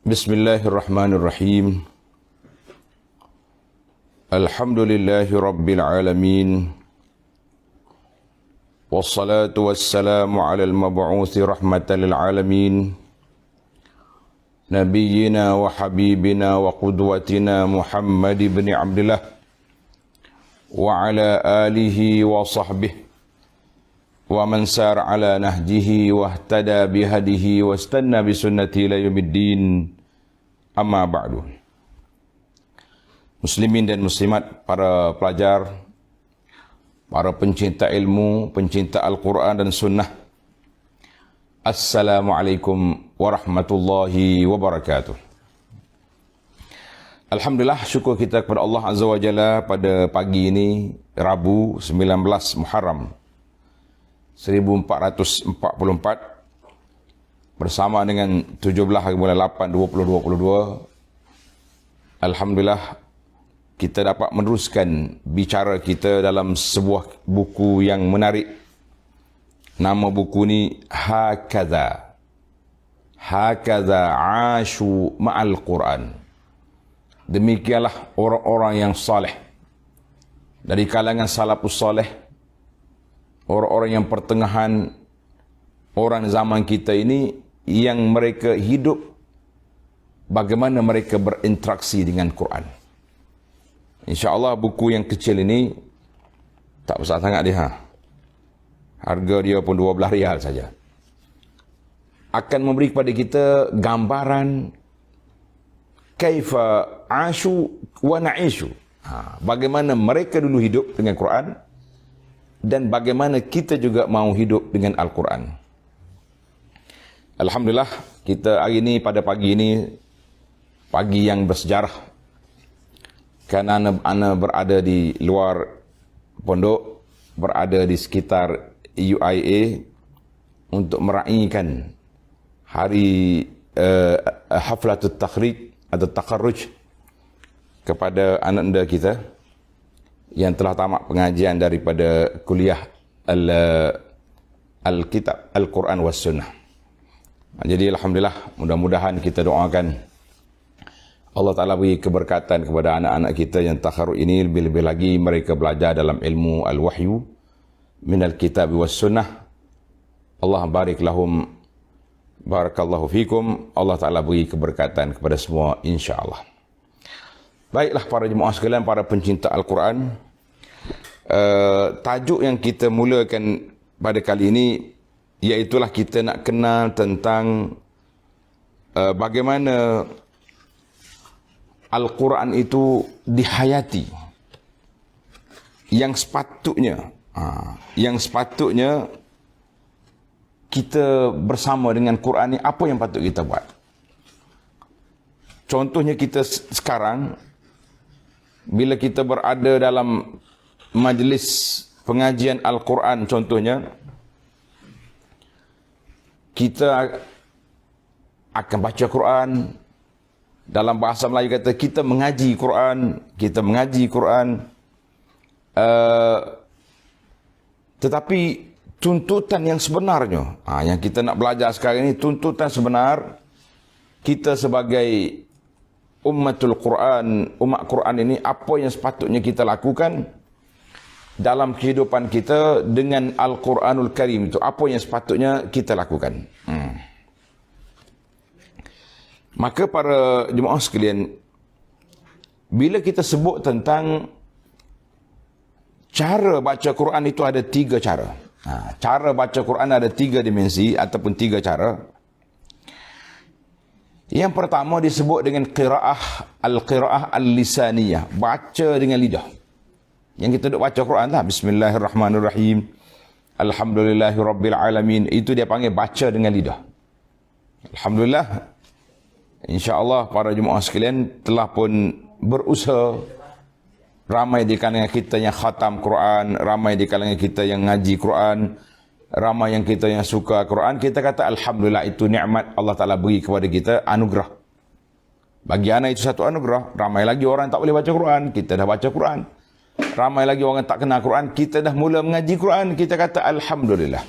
Bismillahirrahmanirrahim. Alhamdulillahi Rabbil Alamin. Wassalatu wassalamu ala al-mab'uthi rahmatan lil alamin. Nabiyyina wa habibina wa qudwatina Muhammad ibn Abdullah wa ala alihi wa sahbihi wa man sar ala nahjihi wa ihtada bihadihi wa istanna bisunnati ila yaumiddin. Amma ba'du. Muslimin dan muslimat, para pelajar, para pencinta ilmu, pencinta Al-Quran dan Sunnah, Assalamualaikum warahmatullahi wabarakatuh. Alhamdulillah, syukur kita kepada Allah Azza wa Jalla pada pagi ini, Rabu 19 Muharram 1444 bersama dengan 17 bulan 8 2022. Alhamdulillah, kita dapat meneruskan bicara kita dalam sebuah buku yang menarik. Nama buku ni Hakadha Ashu Ma'al Quran. Demikianlah orang-orang yang saleh dari kalangan salafus saleh, orang-orang yang pertengahan, orang zaman kita ini, yang mereka hidup, bagaimana mereka berinteraksi dengan Quran. InsyaAllah buku yang kecil ini tak besar sangat dia. Harga dia pun 12 rial saja. Akan memberi kepada kita gambaran kaifa ashu wa na'ishu. Bagaimana mereka dulu hidup dengan Quran dan bagaimana kita juga mau hidup dengan Al-Quran. Alhamdulillah, kita hari ini, pada pagi ini, pagi yang bersejarah. Kerana ana berada di luar pondok, berada di sekitar UIA untuk meraihkan hari Haflatul Takhrij atau Takharruj kepada anak-anak kita yang telah tamat pengajian daripada kuliah Al-Kitab Al-Quran was Sunnah. Jadi Alhamdulillah, mudah-mudahan kita doakan Allah Ta'ala beri keberkatan kepada anak-anak kita yang takharruj ini, lebih-lebih lagi mereka belajar dalam ilmu Al-Wahyu minal Kitab was Sunnah. Allah barik lahum, barakallahu fikum. Allah Ta'ala beri keberkatan kepada semua, insyaAllah. Baiklah para jemaah sekalian, para pencinta Al-Quran, tajuk yang kita mulakan pada kali ini, iaitulah kita nak kenal tentang bagaimana Al-Quran itu dihayati. Yang sepatutnya kita bersama dengan Quran ni, apa yang patut kita buat. Contohnya kita sekarang, bila kita berada dalam majlis pengajian Al-Quran contohnya, kita akan baca Quran. Dalam bahasa Melayu kata, kita mengaji Quran. Tetapi tuntutan yang sebenarnya, yang kita nak belajar sekarang ini, tuntutan sebenar kita sebagai ummatul Quran, umat Quran ini, apa yang sepatutnya kita lakukan dalam kehidupan kita dengan Al-Quranul Karim itu, apa yang sepatutnya kita lakukan. Maka para jemaah sekalian, bila kita sebut tentang cara baca Quran, itu ada 3 cara. Cara baca Quran ada 3 dimensi ataupun 3 cara. Yang pertama disebut dengan qiraah al-lisaniyah, baca dengan lidah. Yang kita duk baca Quran lah, Bismillahirrahmanirrahim, Alhamdulillahirabbil alamin, itu dia panggil baca dengan lidah. Alhamdulillah, insya-Allah para jemaah sekalian telah pun berusaha. Ramai di kalangan kita yang khatam Quran, ramai di kalangan kita yang ngaji Quran, ramai yang kita yang suka Quran. Kita kata alhamdulillah, itu nikmat Allah Ta'ala beri kepada kita, anugerah. Bagi anak itu satu anugerah. Ramai lagi orang tak boleh baca Quran, kita dah baca Quran. Ramai lagi orang tak kenal Quran, kita dah mula mengaji Quran, kita kata alhamdulillah.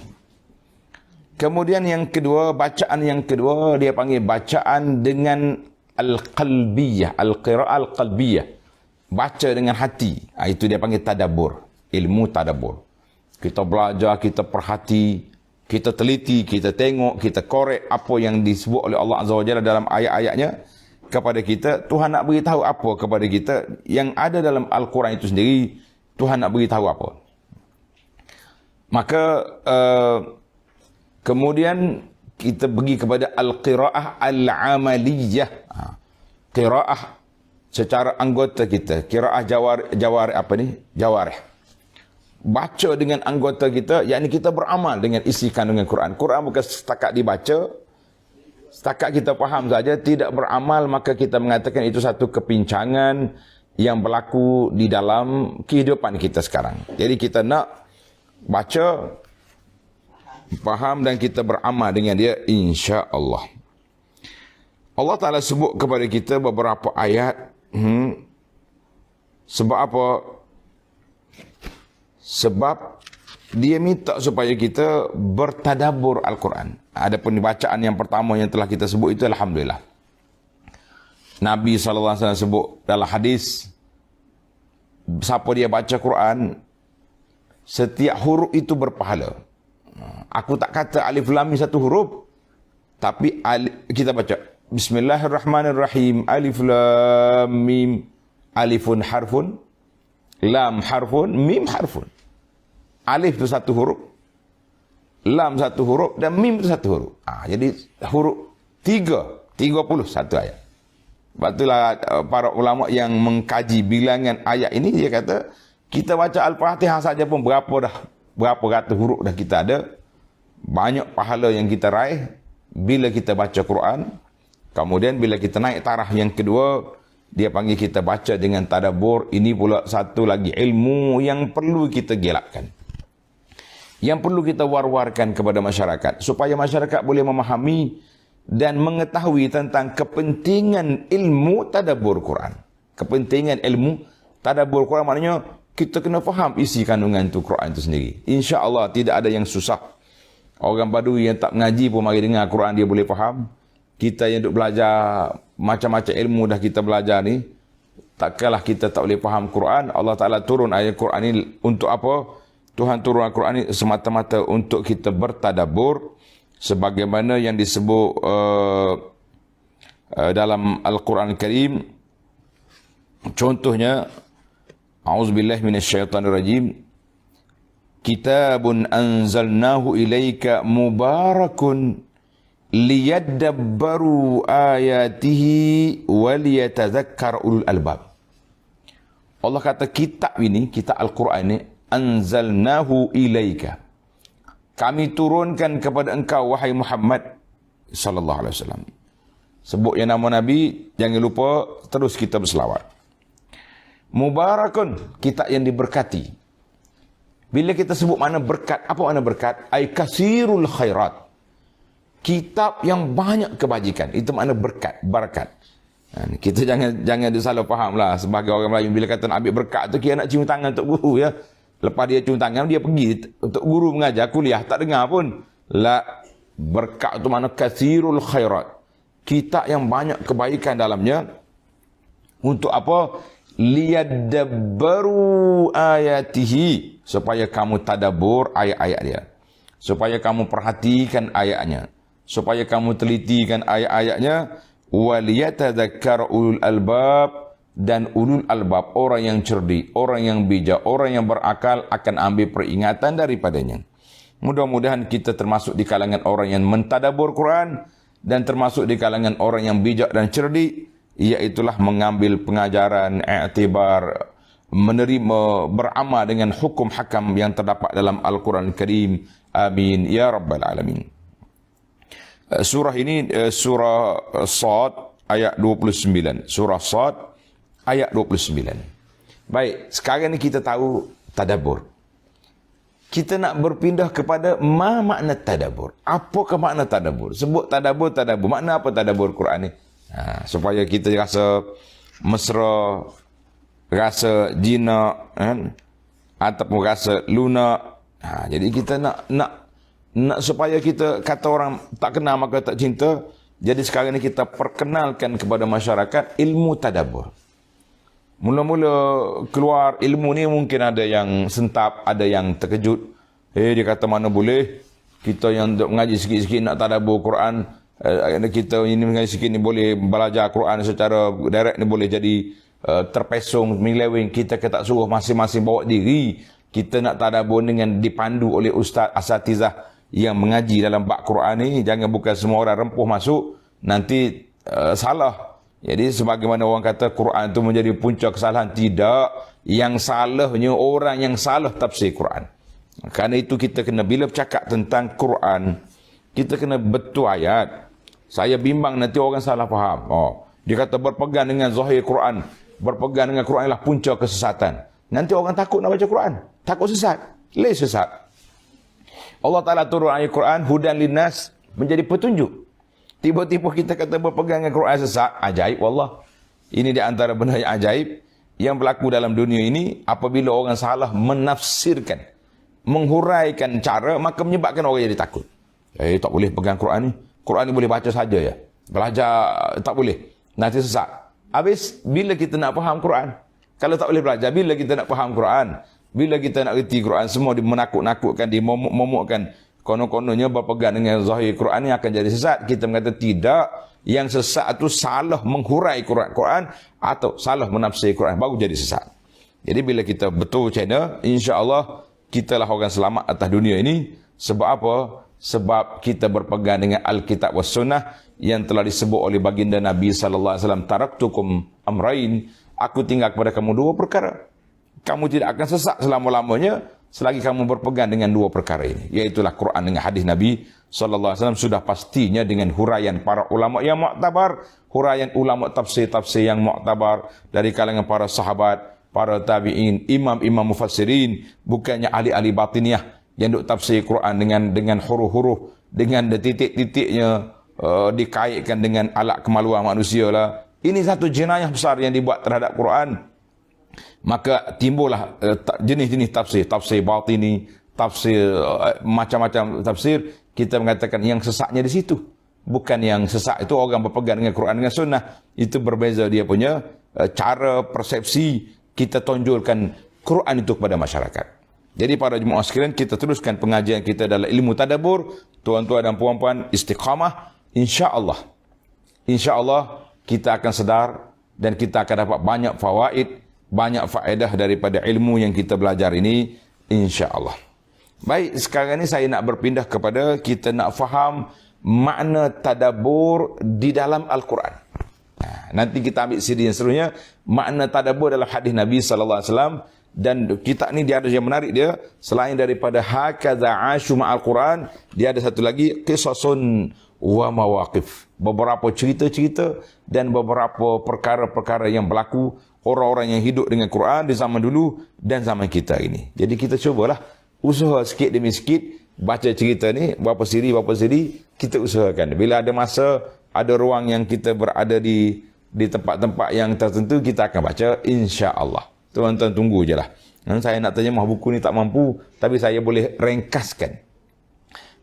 Kemudian yang kedua, bacaan yang kedua dia panggil bacaan dengan al-qalbiyah, al-qira'ah al-qalbiyah. Baca dengan hati. Itu dia panggil tadabbur, ilmu tadabbur. Kita belajar, kita perhati, kita teliti, kita tengok, kita korek apa yang disebut oleh Allah Azza wa Jalla dalam ayat-ayatnya kepada kita. Tuhan nak beritahu apa kepada kita yang ada dalam Al-Quran itu sendiri. Tuhan nak beritahu apa. Maka kemudian kita pergi kepada al-qira'ah al-amaliyah. Qira'ah secara anggota kita. Qira'ah jawarih apa ni? Jawarih. Baca dengan anggota kita, yakni kita beramal dengan isi kandungan Quran. Quran bukan setakat dibaca, setakat kita faham saja, tidak beramal, maka kita mengatakan itu satu kepincangan yang berlaku di dalam kehidupan kita sekarang. Jadi kita nak baca, faham dan kita beramal dengan dia, insya-Allah. Allah Ta'ala sebut kepada kita beberapa ayat. Sebab apa? Sebab dia minta supaya kita bertadabbur Al-Quran. Adapun bacaan yang pertama yang telah kita sebut itu, alhamdulillah. Nabi SAW sebut dalam hadis, siapa dia baca Quran, setiap huruf itu berpahala. Aku tak kata alif lam mim satu huruf, tapi kita baca Bismillahirrahmanirrahim, alif lam mim, alifun harfun, lam harfun, mim harfun. Alif itu satu huruf, lam satu huruf, dan mim itu satu huruf. Jadi huruf 31 ayat. Sebab itulah para ulama yang mengkaji bilangan ayat ini, dia kata kita baca Al-Fatihah saja pun berapa ratus huruf dah kita ada. Banyak pahala yang kita raih bila kita baca Quran. Kemudian bila kita naik taraf yang kedua, dia panggil kita baca dengan tadabbur. Ini pula satu lagi ilmu yang perlu kita gelakkan, yang perlu kita war-warkan kepada masyarakat, supaya masyarakat boleh memahami dan mengetahui tentang kepentingan ilmu tadabbur Quran. Kepentingan ilmu tadabbur Quran maknanya kita kena faham isi kandungan tu Quran itu sendiri. Insya-Allah tidak ada yang susah. Orang Badui yang tak mengaji pun mari dengar Quran dia boleh faham. Kita yang duk belajar macam-macam ilmu dah kita belajar ni, takkanlah kita tak boleh faham Quran. Allah Ta'ala turun ayat Quran ni untuk apa? Tuhan turun Al-Quran ini semata-mata untuk kita bertadabbur, sebagaimana yang disebut dalam Al-Quran Al-Karim. Contohnya, A'udzubillahi minasyaitanirrajim. Kitabun anzalnahu ilaika mubarakun liyadabbaru ayatihi waliyatadzakkar ulul albab. Allah kata kitab ini, kitab Al-Quran ini, anzalnahu ilaika, kami turunkan kepada engkau wahai Muhammad sallallahu alaihi wasallam. Sebut yang nama Nabi, jangan lupa terus kita berselawat. Mubarakun, kitab yang diberkati. Bila kita sebut makna berkat, apa makna berkat? Ay kasirul khairat, kitab yang banyak kebajikan. Itu makna berkat, barakat. Kita jangan disalah faham lah sebagai orang Melayu. Bila kata nak ambil berkat tu, kira nak cium tangan untuk guru ya. Lepas dia cium tangan, dia pergi untuk guru mengajar kuliah, tak dengar pun. La, berkat itu makna kathirul khairat, kitab yang banyak kebaikan dalamnya. Untuk apa? Liyadabbaru ayatihi, supaya kamu tadabbur ayat-ayat dia, supaya kamu perhatikan ayatnya, supaya kamu telitikan ayat-ayatnya. Waliyatadzakkar ulul albab, dan ulul albab, orang yang cerdik, orang yang bijak, orang yang berakal akan ambil peringatan daripadanya. Mudah-mudahan kita termasuk di kalangan orang yang mentadabbur Quran, dan termasuk di kalangan orang yang bijak dan cerdik, iaitulah mengambil pengajaran, i'tibar, menerima, beramal dengan hukum hakam yang terdapat dalam Al-Quran Karim. Amin ya rabbal alamin. Surah ini surah Sad ayat 29. Surah Sad ayat 29. Baik, sekarang ni kita tahu tadabbur. Kita nak berpindah kepada makna tadabbur. Apakah makna tadabbur? Sebut tadabbur. Makna apa tadabbur Quran ni? Supaya kita rasa mesra, rasa jinak, kan? Ataupun rasa lunak. Jadi kita nak nak supaya kita kata orang tak kenal maka tak cinta, jadi sekarang ni kita perkenalkan kepada masyarakat ilmu tadabbur. Mula-mula keluar ilmu ni mungkin ada yang sentap, ada yang terkejut. Dia kata mana boleh kita yang mengaji sikit-sikit nak tadabbur Quran, kita ini mengaji sikit ni boleh belajar Quran secara direct ni boleh jadi terpesong, menyeleweng. Kita tak suruh masing-masing bawa diri. Kita nak tadabbur dengan dipandu oleh ustaz asatizah yang mengaji dalam bab Quran ni. Jangan bukan semua orang rempuh masuk, nanti salah. Jadi sebagaimana orang kata Quran itu menjadi punca kesalahan, tidak. Yang salahnya orang yang salah tafsir Quran. Kerana itu kita kena, bila bercakap tentang Quran, kita kena betul ayat. Saya bimbang nanti orang salah faham. Dia kata berpegang dengan zahir Quran, berpegang dengan Quran ialah punca kesesatan. Nanti orang takut nak baca Quran, takut sesat. Sesat. Allah Ta'ala turun ayat Quran, hudan linnas, menjadi petunjuk. Tiba-tiba kita kata berpegang dengan Quran sesat, ajaib wallah. Ini di antara benda yang ajaib yang berlaku dalam dunia ini. Apabila orang salah menafsirkan, menghuraikan cara, maka menyebabkan orang jadi takut. Tak boleh pegang Quran ni. Quran ni boleh baca saja ya. Belajar tak boleh. Nanti sesat. Habis bila kita nak faham Quran? Kalau tak boleh belajar, bila kita nak faham Quran? Bila kita nak reti Quran, semua menakut-nakutkan, momok-momokkan. Konon-kononnya berpegang dengan zahir Quran ni akan jadi sesat. Kita mengata tidak. Yang sesat itu salah menghurai Quran atau salah menafsir Quran, baru jadi sesat. Jadi bila kita betul channel, insya-Allah kitalah orang selamat atas dunia ini. Sebab apa? Sebab kita berpegang dengan Alkitab was Sunnah yang telah disebut oleh baginda Nabi sallallahu alaihi wasallam, taraktukum amrain, aku tinggal kepada kamu dua perkara. Kamu tidak akan sesat selama-lamanya selagi kamu berpegang dengan dua perkara ini, iaitulah Quran dengan hadis Nabi sallallahu alaihi wasallam. Sudah pastinya dengan huraian para ulama yang muktabar, huraian ulama tafsir-tafsir yang muktabar dari kalangan para sahabat, para tabi'in, imam-imam mufassirin, bukannya ahli-ahli batiniah yang duk tafsir Quran dengan huruf-huruf, dengan titik-titiknya dikaitkan dengan alat kemaluan manusia lah. Ini satu jenayah besar yang dibuat terhadap Quran. Maka timbullah jenis-jenis tafsir, tafsir batini, tafsir macam-macam tafsir. Kita mengatakan yang sesatnya di situ. Bukan yang sesak itu orang berpegang dengan Quran dengan Sunnah. Itu berbeza dia punya cara persepsi. Kita tonjolkan Quran itu kepada masyarakat. Jadi para jemaah sekalian, kita teruskan pengajian kita dalam ilmu tadabbur. Tuan-tuan dan puan-puan, istiqamah. InsyaAllah kita akan sedar dan kita akan dapat banyak fawaid, banyak faedah daripada ilmu yang kita belajar ini, insya-Allah. Baik, sekarang ni saya nak berpindah kepada kita nak faham makna tadabbur di dalam Al-Quran. Nanti kita ambil siri yang seterusnya, makna tadabbur dalam hadis Nabi sallallahu alaihi wasallam. Dan kitab ni dia ada yang menarik dia, selain daripada hakadza asyu ma'al Quran, dia ada satu lagi, qisasun wa mawaqif, beberapa cerita-cerita dan beberapa perkara-perkara yang berlaku orang-orang yang hidup dengan Quran di zaman dulu dan zaman kita ini. Jadi kita cubalah usaha sikit demi sikit baca cerita ni, berapa siri kita usahakan. Bila ada masa, ada ruang yang kita berada di tempat-tempat yang tertentu, kita akan baca insya-Allah. Tuan-tuan tunggu je lah. Saya nak terjemah buku ni tak mampu, tapi saya boleh ringkaskan,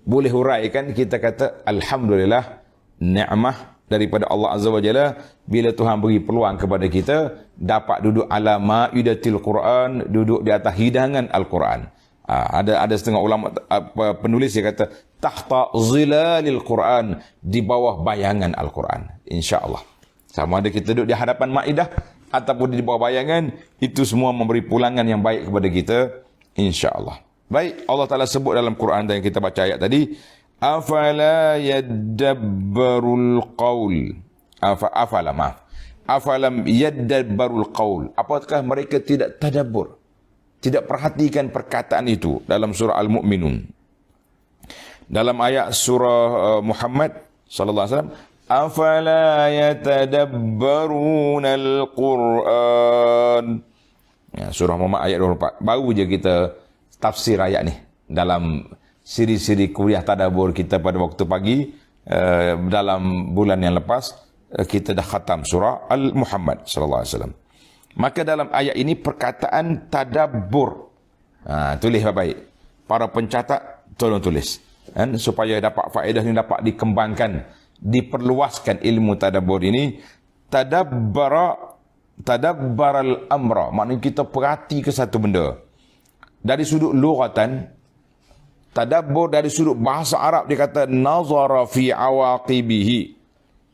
boleh huraikan. Kita kata alhamdulillah, ni'mah daripada Allah Azza wa Jalla bila Tuhan beri peluang kepada kita dapat duduk ala ma'idatil Quran, duduk di atas hidangan Al-Quran. Ada setengah ulama penulis yang kata tahta zilalil Quran, di bawah bayangan Al-Quran. Insya-Allah. Sama ada kita duduk di hadapan maidah ataupun di bawah bayangan, itu semua memberi pulangan yang baik kepada kita, insya-Allah. Baik, Allah Ta'ala sebut dalam Quran yang kita baca ayat tadi, afala yaddabbarul qaul, afalam yaddabbarul qaul, apakah mereka tidak tadabbur, tidak perhatikan perkataan itu dalam surah Al-Mu'minun. Dalam ayat surah Muhammad sallallahu alaihi wasallam, afala yatadabbaruna al-Quran. Surah Muhammad ayat 24. Baru je kita tafsir ayat ni dalam siri-siri kuliah tadabbur kita pada waktu pagi. Dalam bulan yang lepas kita dah khatam surah Al-Muhammad sallallahu alaihi wasallam. Maka dalam ayat ini perkataan tadabbur. Tulis baik-baik. Para pencatat tolong tulis. kan, supaya dapat faedah ini dapat dikembangkan, diperluaskan ilmu tadabbur ini. Tadabbaral amra, maknanya kita perhati ke satu benda. Dari sudut lughatan, tadabbur dari sudut bahasa Arab dia kata nazara fi awaqibihi.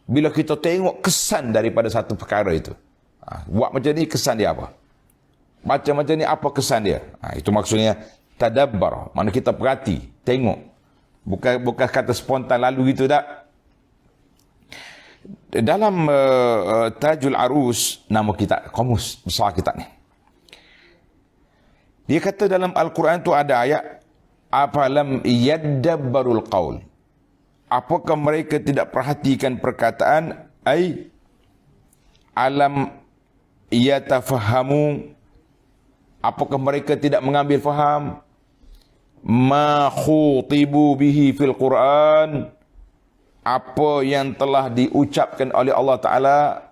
Bila kita tengok kesan daripada satu perkara itu. Buat macam ni kesan dia apa? Baca macam ni apa kesan dia? Itu maksudnya tadabbar. Maknanya kita perhati, tengok. Bukan kata spontan lalu gitu tak. Dalam Tajul Arus, nama kitab, kamus besar kitab ni. Dia kata dalam Al-Quran tu ada ayat, afalam yaddabbarul qaul. Apakah mereka tidak perhatikan perkataan, ai alam yatafahamu, apakah mereka tidak mengambil faham, ma khutibu bihi fil Quran, apa yang telah diucapkan oleh Allah Ta'ala.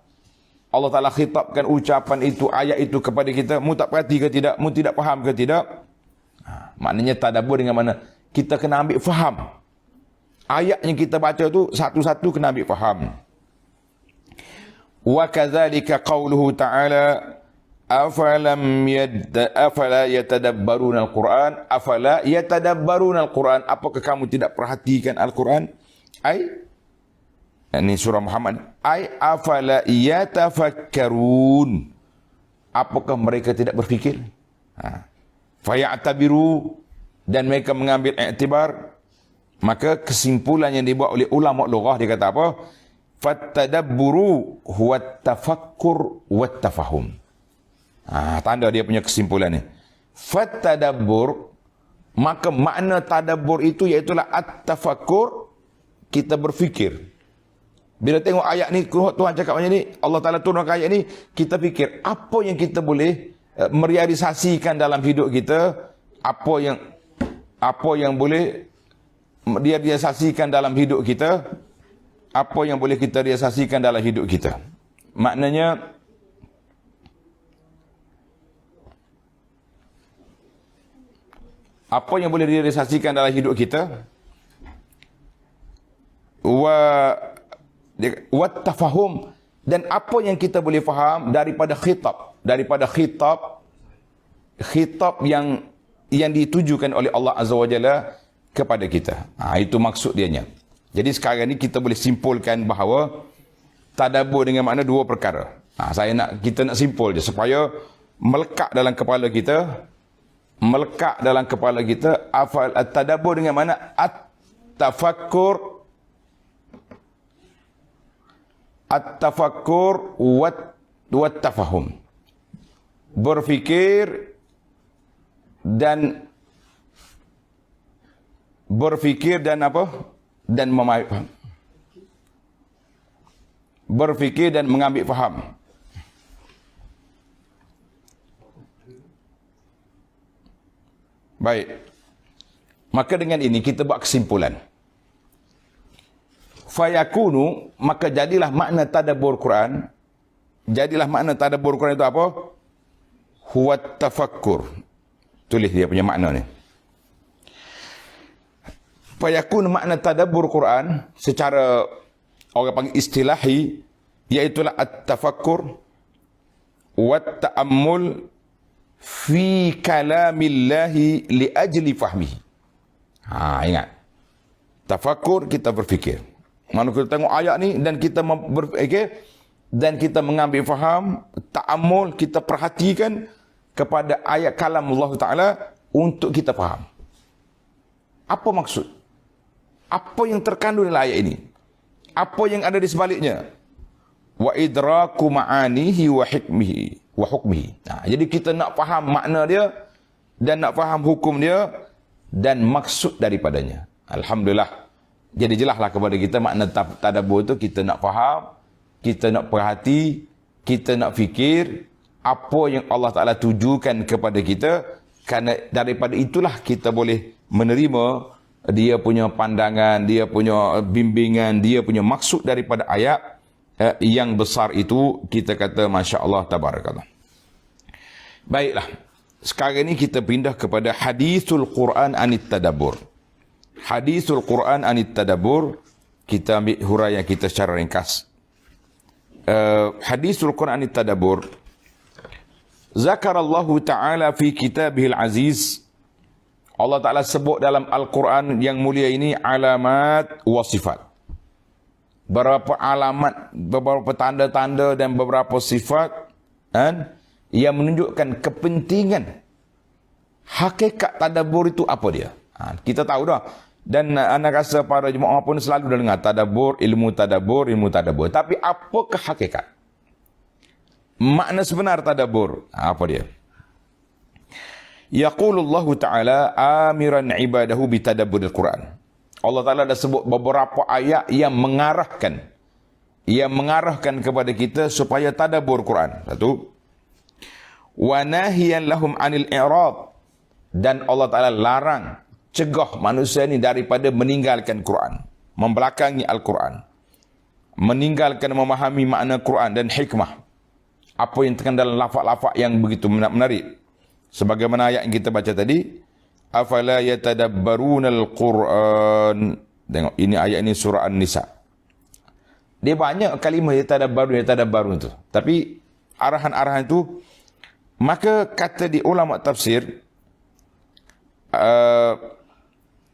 Allah Ta'ala khitabkan ucapan itu, ayat itu kepada kita. Mu tak perhati ke tidak? Mu tidak faham ke tidak? Maknanya tadabbur dengan mana? Kita kena ambil faham. Ayat yang kita baca tu satu-satu kena ambil faham. Wa kadzalika qauluhu ta'ala afala yatadabbaruna al-Quran, afala yatadabbaruna al-Quran, apakah kamu tidak perhatikan Al-Quran? Ini surah Muhammad. Afala yatafakkarun, apakah mereka tidak berfikir? Fayatabiru, dan mereka mengambil iktibar. Maka kesimpulan yang dibuat oleh ulama lughah, dia kata apa? Fattadabburu huwa tafakkur wa tafahum. Tanda dia punya kesimpulan ni. Fattadabbur, maka makna tadabbur itu iaitulah at-tafakkur, kita berfikir. Bila tengok ayat ni, Tuhan cakap macam ni, Allah Ta'ala turunkan ayat ni, kita fikir apa yang kita boleh merealisasikan dalam hidup kita, apa yang boleh direalisasikan dalam hidup kita, apa yang boleh kita realisasikan dalam hidup kita. Maknanya apa yang boleh direalisasikan dalam hidup kita, wa tafahum, dan apa yang kita boleh faham daripada khitab yang ditujukan oleh Allah Azza wa Jalla kepada kita. Itu maksud dianya. Jadi sekarang ni kita boleh simpulkan bahawa tadabbur dengan makna dua perkara. Kita nak simpul je supaya melekat dalam kepala kita. Tadabbur dengan makna at-tafakkur wat tafahum. Berfikir dan apa? Dan memahami. Berfikir dan mengambil faham. Baik. Maka dengan ini kita buat kesimpulan. Fayakunu, maka jadilah makna tadabbur Quran. Jadilah makna tadabbur Quran itu apa? Huwa tafakkur. Tulis dia punya makna ni. Fayakunu makna tadabbur Quran secara orang panggil istilahi, iaitulah at-tafakkur wa ta'ammul fi kalamillahi li ajli fahmihi. Ingat. Tafakkur, kita berfikir. Mana kita tengok ayat ni dan kita berfikir dan kita mengambil faham, ta'ammul, kita perhatikan kepada ayat kalam Allah Ta'ala untuk kita faham. Apa maksud? Apa yang terkandung dalam ayat ini? Apa yang ada di sebaliknya? Wa idraku ma'anihi wa hukmihi. Jadi kita nak faham makna dia dan nak faham hukum dia dan maksud daripadanya. Alhamdulillah. Jadi jelaslah kepada kita makna tadabbur itu, kita nak faham, kita nak perhati, kita nak fikir apa yang Allah Ta'ala tujukan kepada kita, kerana daripada itulah kita boleh menerima dia punya pandangan, dia punya bimbingan, dia punya maksud daripada ayat yang besar itu. Kita kata Masya Allah, Tabarakallah. Baiklah, sekarang ini kita pindah kepada hadithul Quran anit tadabbur. Hadisul Quran anit tadabbur. Kita ambil huraian kita secara ringkas. Hadisul Quran anit tadabbur. Zakarallahu ta'ala fi kitabihil aziz. Allah Ta'ala sebut dalam Al-Quran yang mulia ini alamat wa sifat. Beberapa alamat, beberapa tanda-tanda dan beberapa sifat yang menunjukkan kepentingan. Hakikat tadabbur itu apa dia? Kita tahu dah. Dan anda rasa para jemaah pun selalu dah dengar tadabbur, ilmu tadabbur, ilmu tadabbur. Tapi apakah hakikat? Makna sebenar tadabbur. Apa dia? Yaqulullahu ta'ala amiran ibadahu bitadabburil Quran. Allah Ta'ala dah sebut beberapa ayat yang mengarahkan kepada kita supaya tadabbur Quran. Satu. Wa nahiyan lahum anil i'rad. Dan Allah Ta'ala larang, cegah manusia ini daripada meninggalkan Quran, membelakangi Al-Quran, meninggalkan memahami makna Quran dan hikmah. Apa yang terkandung dalam lafaz-lafaz yang begitu menarik. Sebagaimana ayat yang kita baca tadi, afala yatadabbarunal Quran. Tengok, ini ayat ini surah An-Nisa. Dia banyak kalimah yatadabbarun itu. Tapi arahan-arahan itu, maka kata di ulama tafsir,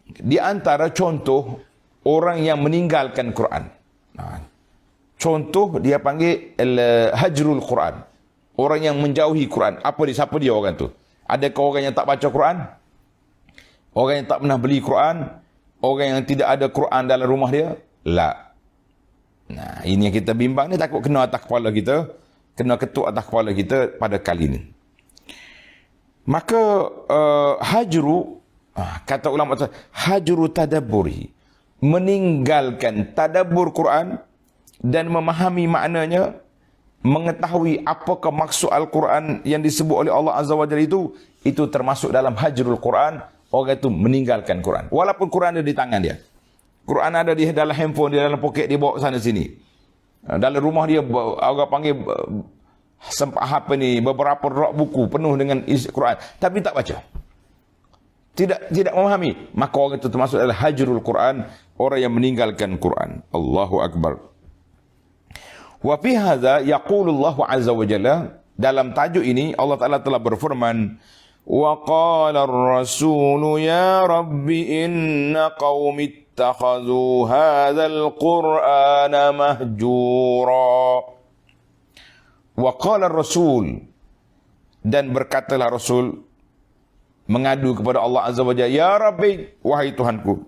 di antara contoh orang yang meninggalkan Quran. Contoh dia panggil hajrul Quran. Orang yang menjauhi Quran. Siapa dia orang tu? Adakah orang yang tak baca Quran? Orang yang tak pernah beli Quran? Orang yang tidak ada Quran dalam rumah dia? La. Nah, ini yang kita bimbang ni, takut kena atas kepala kita, kena ketuk atas kepala kita pada kali ini. Maka hajru, kata ulama, hajru tadabburi, meninggalkan tadabbur Quran dan memahami maknanya, mengetahui apakah maksud Al-Quran yang disebut oleh Allah Azza wa Jalla itu termasuk dalam hajrul Quran. Orang itu meninggalkan Quran. Walaupun Quran ada di tangan dia. Quran ada di dalam handphone, di dalam poket, dia bawa sana sini. Dalam rumah dia, orang panggil beberapa rak buku penuh dengan isi Quran. Tapi tak baca. Tidak memahami. Maka orang itu termasuk dalam hajrul Quran. Orang yang meninggalkan Quran. Allahu Akbar. Wa fi hadza yaqulullahu azza wa jalla, dalam tajuk ini Allah Taala telah berfirman, wa qala ar-rasul ya rabbi inna qaumi ittakhadhu hadzal qur'ana mahjura. Wa qala ar-rasul, dan berkatalah Rasul mengadu kepada Allah Azza wa Jalla, ya rabbi, wahai Tuhanku,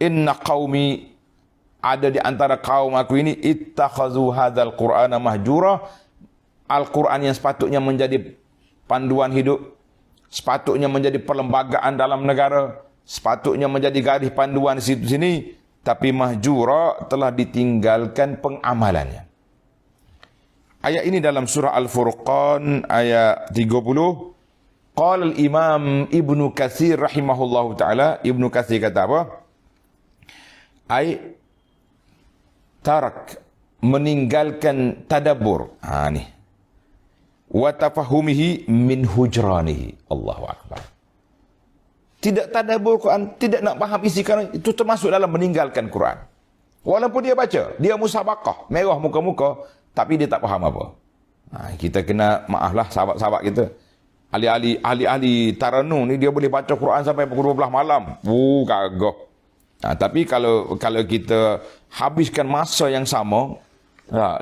inna qaumi, ada di antara kaum aku ini, ittakhazu hadzal qur'ana mahjura. Al-Quran yang sepatutnya menjadi panduan hidup, sepatutnya menjadi perlembagaan dalam negara, sepatutnya menjadi garis panduan di situ sini, tapi mahjura, telah ditinggalkan pengamalannya. Ayat ini dalam surah Al-Furqan ayat 30. Qala al-Imam Ibnu Katsir rahimahullahu taala, Ibnu Katsir kata apa? Tarak, meninggalkan tadabbur. Ni. Wa tafahumihi min hujranihi. Allahu Akbar. Tidak tadabbur Quran, tidak nak faham isi Quran, itu termasuk dalam meninggalkan Quran. Walaupun dia baca, dia musabaqah, merah muka-muka, tapi dia tak faham apa. Kita kena maaflah sahabat-sahabat kita. Ahli-ahli taranum ni, dia boleh baca Quran sampai pukul 12 malam. Kagak. Tapi kalau kita habiskan masa yang sama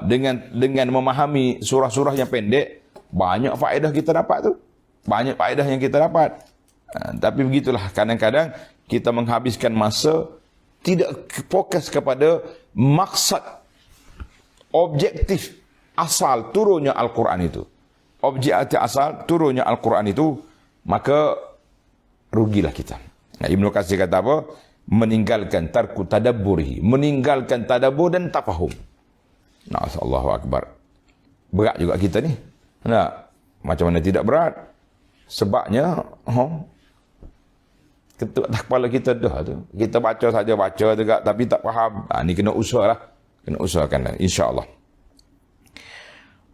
dengan memahami surah-surah yang pendek, banyak faedah kita dapat tu. Banyak faedah yang kita dapat. Tapi begitulah, kadang-kadang kita menghabiskan masa tidak fokus kepada maksud objektif asal turunnya Al-Quran itu. Objektif asal turunnya Al-Quran itu, maka rugilah kita. Ibnu Katsir kata apa? Meninggalkan tarku tadabburi, meninggalkan tadabbur dan tafahum. Allahu Akbar. Berat juga kita ni. Macam mana tidak berat? Sebabnya ketuk atas kepala kita dah tu. Kita baca saja juga, tapi tak faham. Ni kena usahalah. Kena usahakan, insya-Allah.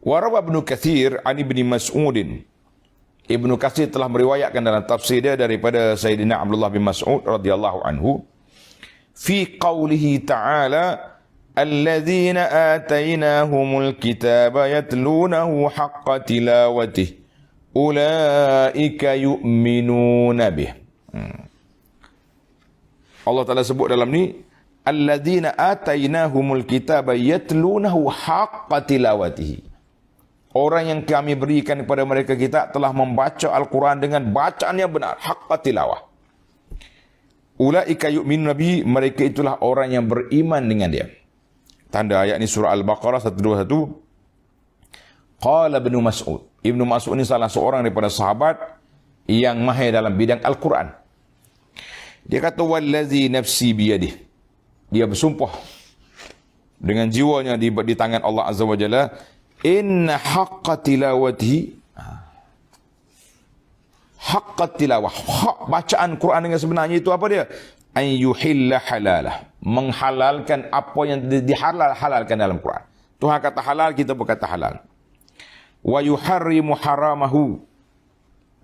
Wa rawa Ibnu Katsir an Ibnu Mas'ud. Ibnu Katsir telah meriwayatkan dalam tafsir dia daripada Sayyidina Abdullah bin Mas'ud radhiyallahu anhu fi qawlihi ta'ala alladzina atainahumul kitaba yatlunahu haqqa tilawatih ulaika yu'minuna bih. Allah Ta'ala sebut dalam ni alladzina atainahumul kitaba yatlunahu haqqa tilawatihi. Orang yang kami berikan kepada mereka kitab telah membaca Al-Quran dengan bacaan yang benar, haqqa tilawah. Ulaika yu'minuna bihi, mereka itulah orang yang beriman dengan dia. Tanda ayat ni surah Al-Baqarah 121. Qala Ibnu Mas'ud. Ibnu Mas'ud ni salah seorang daripada sahabat yang mahir dalam bidang Al-Quran. Dia kata wallazi nafsi biyadih. Dia bersumpah dengan jiwanya di tangan Allah Azza wa Jalla, inna haqqa tilawatihi, haqqa tilawah, hak bacaan Quran dengan sebenarnya itu apa dia? An yuhilla halalah, menghalalkan apa yang dihalal-halalkan dalam Quran. Tuhan kata halal, kita berkata halal. Wa yuharrimu haramahu,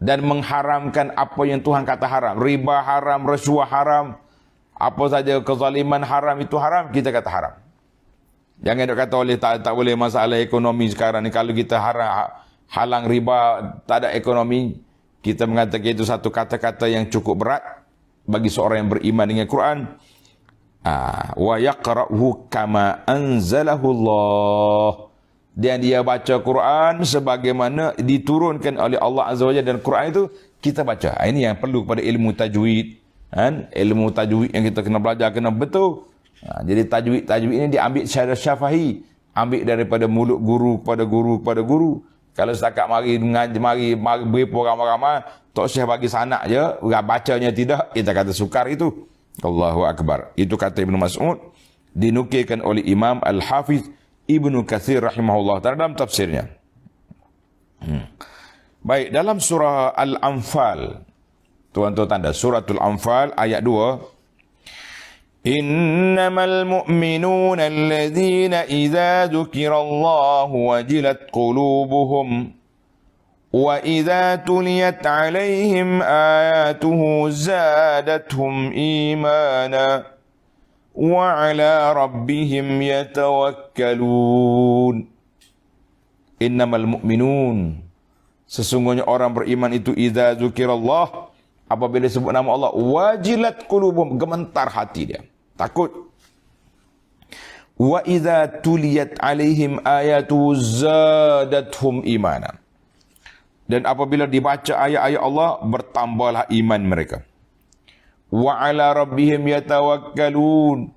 dan mengharamkan apa yang Tuhan kata haram. Riba haram, rasuah haram, apa saja kezaliman haram, itu haram, kita kata haram. Jangan dok kata oleh tak boleh, masalah ekonomi sekarang ni. Kalau kita halang riba, tak ada ekonomi, kita mengatakan itu satu kata-kata yang cukup berat bagi seorang yang beriman dengan Quran. Wa yaqra'uhu kama anzalahu Allah, dan dia baca Quran sebagaimana diturunkan oleh Allah Azza wa Jalla, dan Quran itu kita baca. Ini yang perlu pada ilmu tajwid, kan? Ilmu tajwid yang kita kena belajar, kena betul. Jadi tajwid ini diambil secara syafahi, ambil daripada mulut guru kepada guru kepada guru. Kalau setakat mari beri ramai-ramai, Tok Syekh bagi sanak je, bacanya tidak, kita kata sukar itu. Allahu Akbar. Itu kata Ibnu Mas'ud, dinukilkan oleh Imam Al-Hafiz Ibnu Katsir rahimahullah dalam tafsirnya. Baik, dalam surah Al-Anfal, tuan-tuan tanda, suratul Anfal ayat 2. Innamal mu'minuna alladhina idza dzukirallahu wajilat qulubuhum wa idza tuliyat 'alaihim ayatuhu zadatuhum imana wa 'ala rabbihim yatawakkalun. Innamal mu'minun, sesungguhnya orang beriman itu idza dzukirallah, apabila sebut nama Allah, wajilat qulubuhum, gemetar hati dia, takut. Wa idza tuliyat alaihim ayatu zadatuhum imana, dan apabila dibaca ayat-ayat Allah, bertambahlah iman mereka. Wa ala rabbihim yatawakkalun,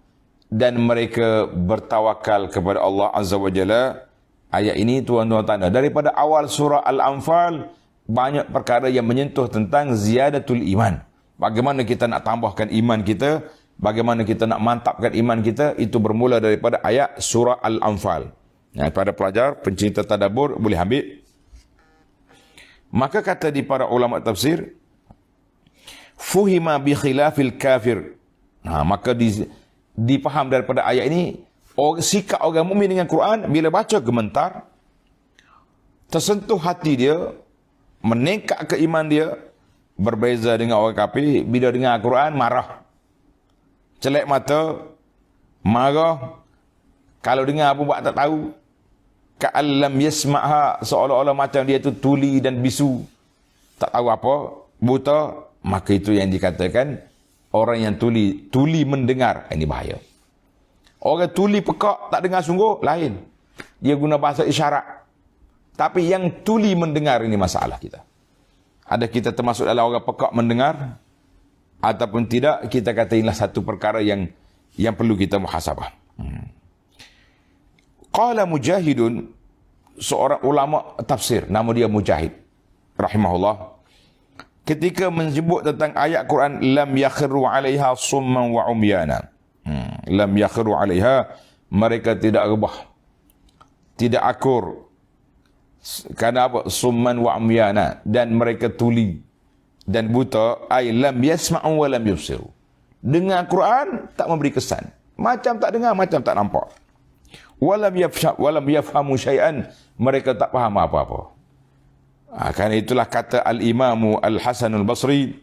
dan mereka bertawakal kepada Allah Azza wa Jalla. Ayat ini tuan-tuan tanda, daripada awal surah Al-Anfal banyak perkara yang menyentuh tentang ziyadatul iman. Bagaimana kita nak tambahkan iman kita, bagaimana kita nak mantapkan iman kita, itu bermula daripada ayat surah Al-Anfal. Pada pelajar, pencinta tadabbur boleh ambil. Maka kata di para ulama tafsir, fuhima bi khilafil kafir. Maka dipaham daripada ayat ini, sikap orang mukmin dengan Quran bila baca gementar, tersentuh hati dia, meningkat ke iman dia. Berbeza dengan orang kafir, bila dengar Al-Quran marah, celek mata, marah. Kalau dengar apa buat tak tahu. Ka'allam yasma'ha, seolah-olah macam dia tu tuli dan bisu, tak tahu apa, buta. Maka itu yang dikatakan orang yang tuli mendengar. Ini bahaya. Orang tuli pekak tak dengar sungguh, lain. Dia guna bahasa isyarat. Tapi yang tuli mendengar, ini masalah kita. Ada kita termasuk dalam orang pekak mendengar ataupun tidak, kita kata inilah satu perkara yang perlu kita muhasabah. Qala Mujahidun, seorang ulama tafsir, nama dia Mujahid rahimahullah, ketika menyebut tentang ayat Quran, lam yakhiru 'alaiha summan wa umyana. Lam yakhiru 'alaiha, mereka tidak rebah, tidak akur. Kerana apa? Summan wa umyana, dan mereka tuli dan buta. Ay lam yasma'u wa lam yubsiru, dengar Quran tak memberi kesan, macam tak dengar, macam tak nampak. Walam yafhamu syai'an, mereka tak faham apa-apa. Karena itulah kata Al-Imamu Al-Hasanul Basri,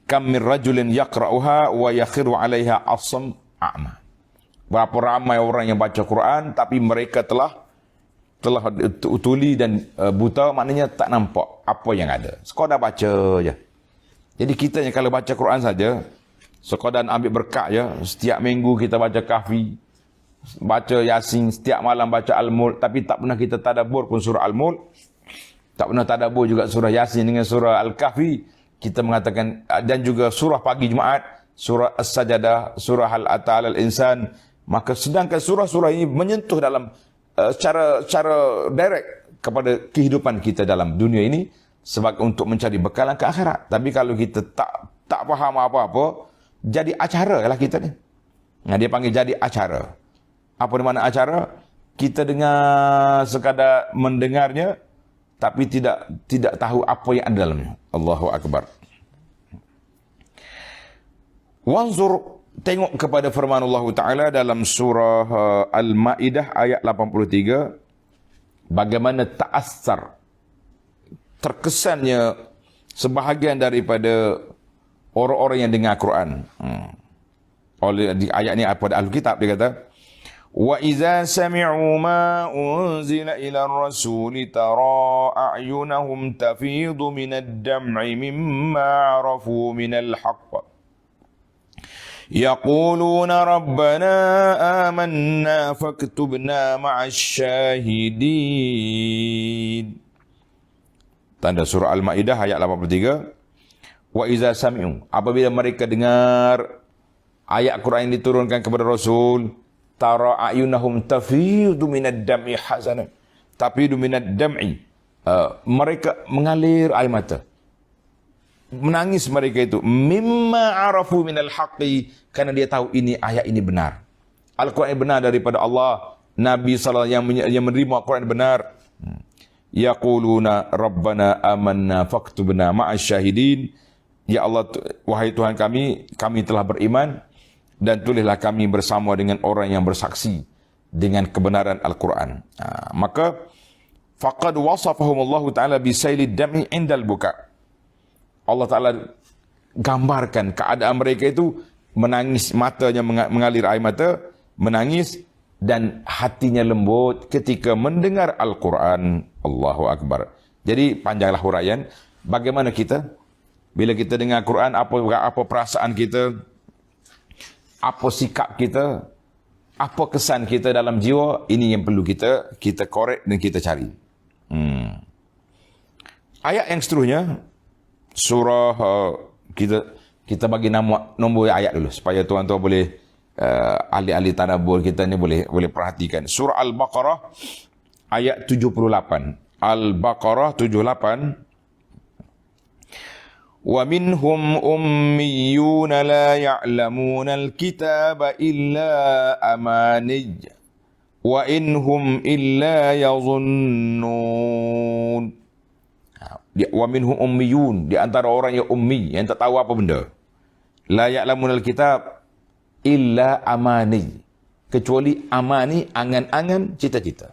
kam min rajulin yaqra'uha wa yakhiru 'alaiha asam a'ma. Berapa ramai orang yang baca Quran tapi mereka telah tuli dan buta, maknanya tak nampak apa yang ada. Sekadar baca je. Jadi kita yang kalau baca Quran saja, sekadar ambil berkat je, setiap minggu kita baca kahfi, baca Yasin, setiap malam baca Al-Mulk, tapi tak pernah kita tadabbur pun surah Al-Mulk, tak pernah tadabbur juga surah Yasin dengan surah Al-Kahfi. Kita mengatakan, dan juga surah pagi Jumaat, surah As-Sajadah, surah Al-Ata al-Insan. Maka sedangkan surah-surah ini menyentuh dalam secara direct kepada kehidupan kita dalam dunia ini sebagai untuk mencari bekalan ke akhirat. Tapi kalau kita tak faham apa-apa, jadi acara lah kita ni. Nah, dia panggil jadi acara. Apa di mana acara? Kita dengar sekadar mendengarnya tapi tidak tahu apa yang ada dalamnya. Allahu Akbar. Wanzur, tengok kepada firman Allah Ta'ala dalam surah Al-Ma'idah ayat 83. Bagaimana ta'assar, terkesannya sebahagian daripada orang-orang yang dengar Quran. Oleh di ayat ni pada Ahli Kitab dia kata, wa iza sami'u ma unzila ila ar-rasuli tara a'yunahum tafidu minad dam'i mimma 'arafu minal haqq yaquluna rabbana amanna faktubna ma'asy syahidin. Tanda surah Al-Ma'idah ayat 83. Wa iza sami'u, apabila mereka dengar ayat Quran yang diturunkan kepada Rasul, tara ayunahum tafidu minad dam'i hazanan, tafidu minad dam'i, mereka mengalir air mata, menangis mereka itu, mimma arafu minal haqqi, kerana dia tahu ini ayat ini benar, Al-Quran benar daripada Allah, Nabi SAW yang menerima Al-Quran benar. Yaquluna rabbana amanna faktubna ma'asy syahidin, ya Allah, wahai Tuhan kami telah beriman dan tulislah kami bersama dengan orang yang bersaksi dengan kebenaran Al-Quran. Maka faqad wasafahum Allah Ta'ala bisailid dam'i indal buka. Allah Ta'ala gambarkan keadaan mereka itu menangis, matanya mengalir air mata, menangis, dan hatinya lembut ketika mendengar Al-Quran. Allahu Akbar. Jadi panjanglah huraian. Bagaimana kita bila kita dengar Quran, apa perasaan kita, apa sikap kita, apa kesan kita dalam jiwa, ini yang perlu kita korek dan kita cari. Ayat yang seterusnya, surah, kita bagi nombor ayat dulu supaya tuan-tuan boleh, ahli-ahli tadabbur kita ni boleh perhatikan. Surah Al-Baqarah ayat 78. Al-Baqarah 78. Wa minhum ummiyun la ya'lamun al-kitaba illa amanij wa inhum illa yazunnun. Wa minhum ummiyun, di antara orang yang ummi, yang tak tahu apa benda. La ya'lamun al-kitab illa amani, kecuali amani, angan-angan, cita-cita.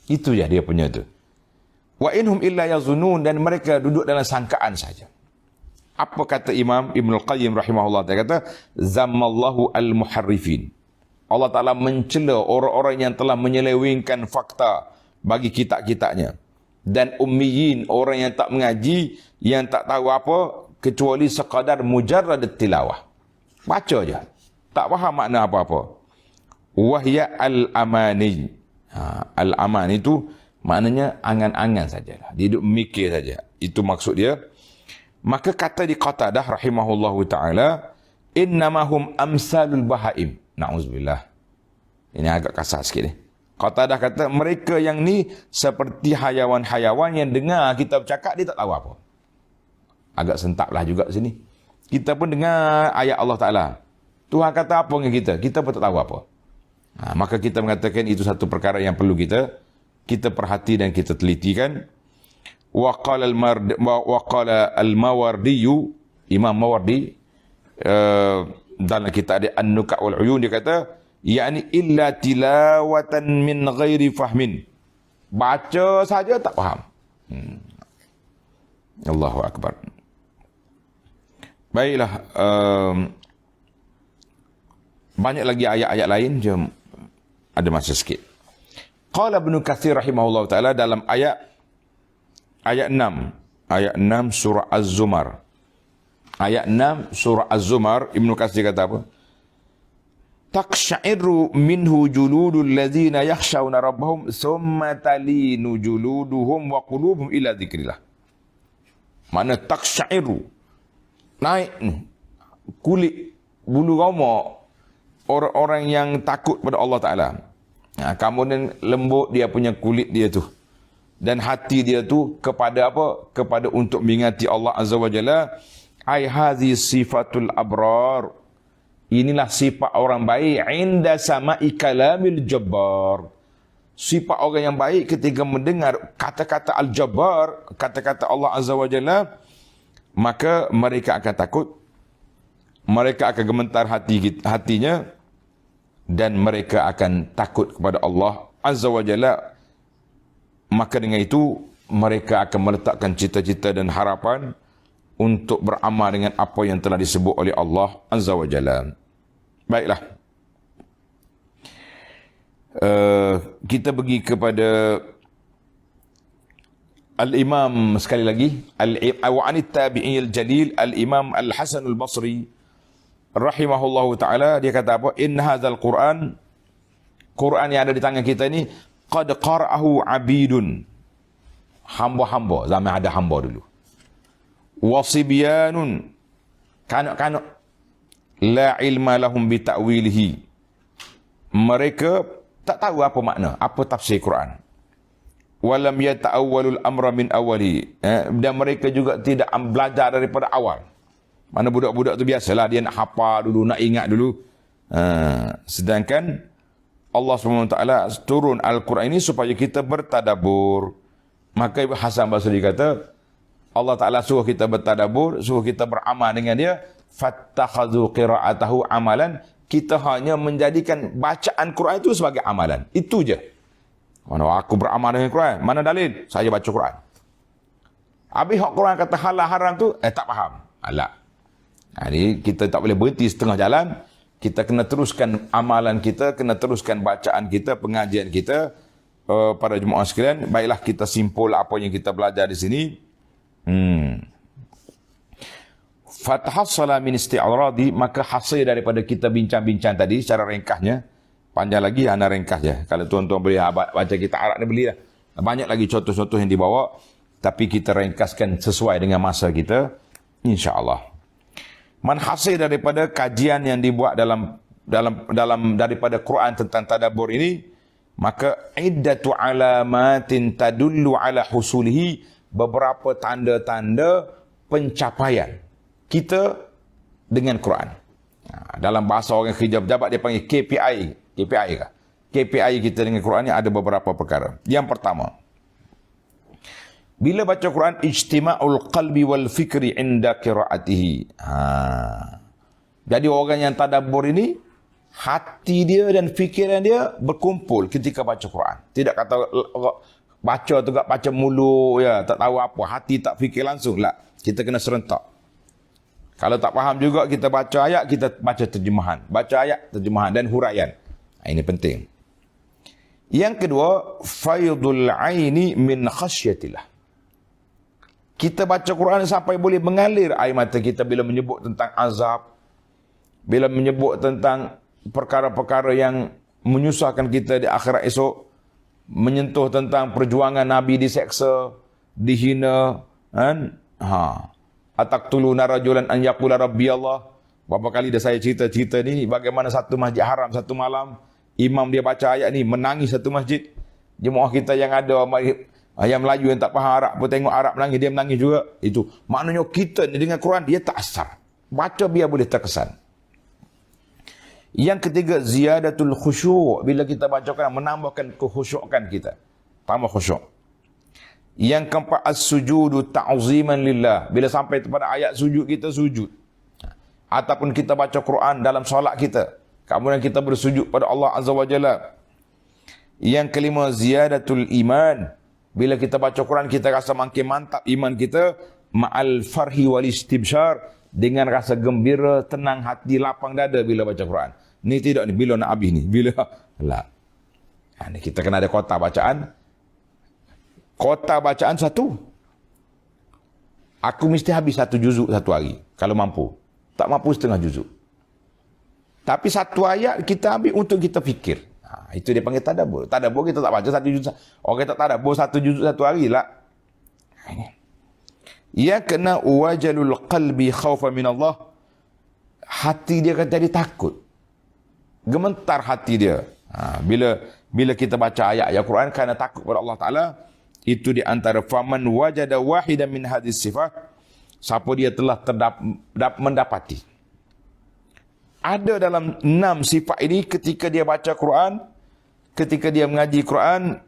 Itu ya dia punya tu. Wa inhum illa yazunun, dan mereka duduk dalam sangkaan saja. Apa kata Imam Ibn Al-Qayyim rahimahullah? Dia kata, zammallahu al-muharrifin. Allah Ta'ala mencela orang-orang yang telah menyelewengkan fakta bagi kitab-kitabnya. Dan ummiyin, orang yang tak mengaji, yang tak tahu apa, kecuali sekadar mujarrad tilawah. Baca je, tak faham makna apa-apa. Wahya al-amani. Al-aman itu maknanya angan-angan saja. Dia duduk mikir saja. Itu maksud dia. Maka kata di Qatadah rahimahullahu ta'ala, innamahum amsalul bahaim. Na'udzubillah. Ini agak kasar sikit ni. Qatadah kata, mereka yang ni seperti hayawan-hayawan yang dengar kita bercakap, dia tak tahu apa. Agak sentaplah juga sini. Kita pun dengar ayat Allah Ta'ala. Tuhan kata apa dengan kita? Kita pun tak tahu apa. Maka kita mengatakan itu satu perkara yang perlu kita perhati dan kita telitikan. Wa qala al-Mawardi, Imam Mawardi, dalam kitab dia An-Nukat wal Uyun, dia kata, yakni illa tilawatan min ghairi fahmin. Baca saja tak faham. Allahu Akbar. Baiklah, banyak lagi ayat-ayat lain, jom ada masa sikit. Qala Ibnu Katsir rahimahullah taala dalam ayat 6 surah Az-Zumar. Ayat 6 surah Az-Zumar, Ibnu Katsir kata apa? Taqsha'iru minhu juludul ladzina yakhshawna rabbahum thumma talinu juluduhum wa qulubuhum ila dzikrillah. Mana taqsha'iru, naik kulit bulu roma orang-orang yang takut pada Allah Ta'ala. Kemudian lembut dia punya kulit dia tu. Dan hati dia tu kepada apa? Kepada untuk mengingati Allah Azza wa Jalla. Ai hazi sifatul abrar. Inilah sifat orang baik inda sama'i kalamil jabbar. Sifat orang yang baik ketika mendengar kata-kata al-jabbar, kata-kata Allah Azza wa Jalla, maka mereka akan takut, mereka akan gemetar hatinya, dan mereka akan takut kepada Allah Azza wa Jalla. Maka dengan itu mereka akan meletakkan cita-cita dan harapan untuk beramal dengan apa yang telah disebut oleh Allah Azza wa Jalla. Baiklah. Kita pergi kepada Al-Imam sekali lagi, Al-Anit Tabi'il Jalil, Al-Imam Al-Hasan Al-Basri rahimahullahu ta'ala, dia kata apa? In hadzal Quran, Quran yang ada di tangan kita ini, qad qara'ahu abidun, hamba-hamba, zaman ada hamba dulu. Wasibyanun, kanak-kanak, la ilma lahum bi ta'wilihi. Mereka tak tahu apa makna, apa tafsir Quran. Walam yata'awwalul amra min awali. Dan mereka juga tidak belajar daripada awal. Mana budak-budak tu biasalah, dia nak hafal dulu, nak ingat dulu. Sedangkan Allah SWT turun Al-Quran ini supaya kita bertadabur. Maka Ibn Hasan Basri kata, Allah Ta'ala suruh kita bertadabur, suruh kita beramal dengan dia. Fattakhadhu qira'atahu amalan. Kita hanya menjadikan bacaan Quran itu sebagai amalan. Itu je. Mana aku beramal dengan Quran? Mana dalil? Saya baca Quran. Habis hak Quran kata halal haram tu, tak faham. Alah. Jadi kita tak boleh berhenti setengah jalan. Kita kena teruskan amalan kita, kena teruskan bacaan kita, pengajian kita. Para jemaah sekalian, baiklah kita simpul apa yang kita belajar di sini. Fatahassala min isti'radi, maka hasil daripada kita bincang-bincang tadi secara ringkasnya. Panjang lagi, anda ringkas je. Kalau tuan-tuan boleh baca kitab Arab ni, belilah. Banyak lagi contoh-contoh yang dibawa, tapi kita ringkaskan sesuai dengan masa kita, insya-Allah. Man hasil daripada kajian yang dibuat dalam daripada Quran tentang tadabbur ini, maka iddatu alamatin tadullu ala husulihi, beberapa tanda-tanda pencapaian kita dengan Quran. Dalam bahasa orang kerja pejabat dia panggil KPI. KPI kah? KPI kita dengan Quran ni ada beberapa perkara. Yang pertama, bila baca Quran, ijtima'ul qalbi wal fikri inda qira'atihi. Jadi orang yang tadabbur ini, hati dia dan fikiran dia berkumpul ketika baca Quran. Tidak kata baca tu tak baca mulu, ya, tak tahu apa, hati tak fikir langsung. Tak, kita kena serentak. Kalau tak faham juga, kita baca ayat, kita baca terjemahan. Baca ayat, terjemahan dan huraian. Ini penting. Yang kedua, faidul aini min khasyatillah. Kita baca Quran sampai boleh mengalir air mata kita bila menyebut tentang azab, bila menyebut tentang perkara-perkara yang menyusahkan kita di akhirat esok, menyentuh tentang perjuangan Nabi diseksa, dihina, kan? Ataqtuluna rajulan an yaqula rabbi Allah. Berapa kali dah saya cerita-cerita ni, bagaimana satu masjid haram satu malam, imam dia baca ayat ni, menangis satu masjid. Jemaah kita yang ada yang Melayu yang tak faham Arab pun tengok Arab menangis, dia menangis juga. Itu maknanya kita ni dengan Quran dia tak asar. Baca biar boleh terkesan. Yang ketiga, ziyadatul khusyuk. Bila kita baca Quran, menambahkan kekhusyukan kita. Tambah khusyuk. Yang keempat, as-sujudu ta'ziman lillah. Bila sampai kepada ayat sujud, kita sujud. Ataupun kita baca Quran dalam solat kita, kemudian kita bersujud pada Allah Azza wa Jalla. Yang kelima, ziyadatul iman. Bila kita baca Quran, kita rasa makin mantap iman kita. Ma'al farhi wal istibsyar. Dengan rasa gembira, tenang hati, lapang dada bila baca Quran. Ni tidak ni, bila nak habis ni. Bila, lah. Ni kita kena ada kota bacaan. Kota bacaan satu. Aku mesti habis 1 juzuk satu hari. Kalau mampu. Tak mampu setengah juzuk. Tapi 1 ayat kita ambil untuk kita fikir. Itu dia panggil tadabbur. Tadabbur kita tak baca 1 juzuk. Orang kata tadabbur 1 juzuk satu hari lah. Ya kena wajalul qalbi khawfa min Allah. Hati dia akan jadi takut. Gementar hati dia. Bila kita baca ayat-ayat Quran kerana takut kepada Allah Ta'ala. Itu di antara faman wajada wahidan min hadis sifat. Siapa dia telah mendapati. Ada dalam 6 sifat ini ketika dia baca Quran, ketika dia mengaji Quran,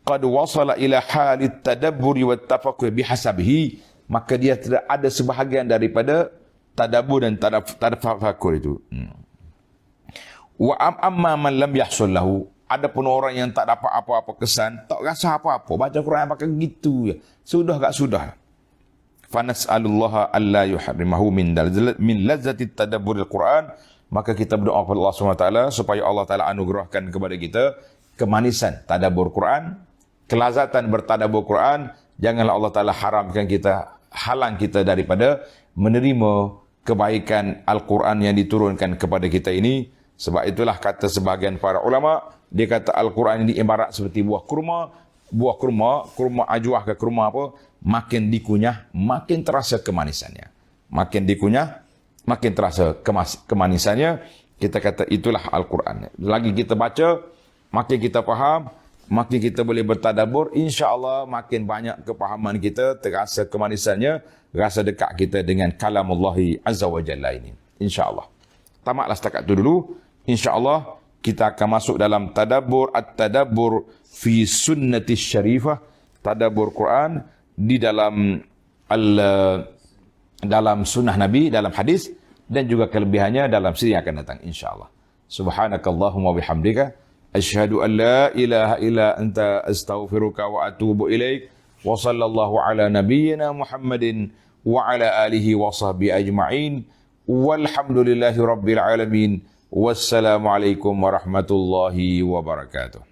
qad wasala ila halit tadabburi wat tafakkur bihasabihi, maka dia tidak ada sebahagian daripada tadabbur dan tafakkur itu. Wa amma man lam yahsul lahu, adapun orang yang tak dapat apa-apa kesan, tak rasa apa-apa, baca Quran pakai gitu je. Sudah tak sudah. Fa nas'alullaha alla yuharrimahu min lazzati tadabburil Quran, maka kita berdoa kepada Allah SWT supaya Allah Taala anugerahkan kepada kita kemanisan tadabbur Quran, kelazatan bertadabbur Quran. Janganlah Allah Taala haramkan kita, halang kita daripada menerima kebaikan Al-Quran yang diturunkan kepada kita ini. Sebab itulah kata sebahagian para ulama, dia kata Al-Quran ini ibarat seperti buah kurma. Buah kurma ajwah ke kurma apa, makin dikunyah, makin terasa kemanisannya. Makin dikunyah, makin terasa kemanisannya. Kita kata itulah Al-Quran. Lagi kita baca, makin kita faham, makin kita boleh bertadabbur, insya-Allah makin banyak kepahaman kita, terasa kemanisannya, rasa dekat kita dengan kalamullahi azza wa jalla ini. Insya-Allah. Tamatlah setakat itu dulu. Insya-Allah kita akan masuk dalam tadabbur, at-tadabbur fi sunnati syarifah, tadabbur Quran di dalam dalam sunnah Nabi, dalam hadis, dan juga kelebihannya dalam siri yang akan datang insya-Allah. Subhanakallahumma bihamdika asyhadu an la ilaha illa anta astaghfiruka wa atubu ilaik. Wa sallallahu ala nabiyyina Muhammadin wa ala alihi wa sahbihi ajma'in. Walhamdulillahi rabbil alamin. Wassalamualaikum warahmatullahi wabarakatuh.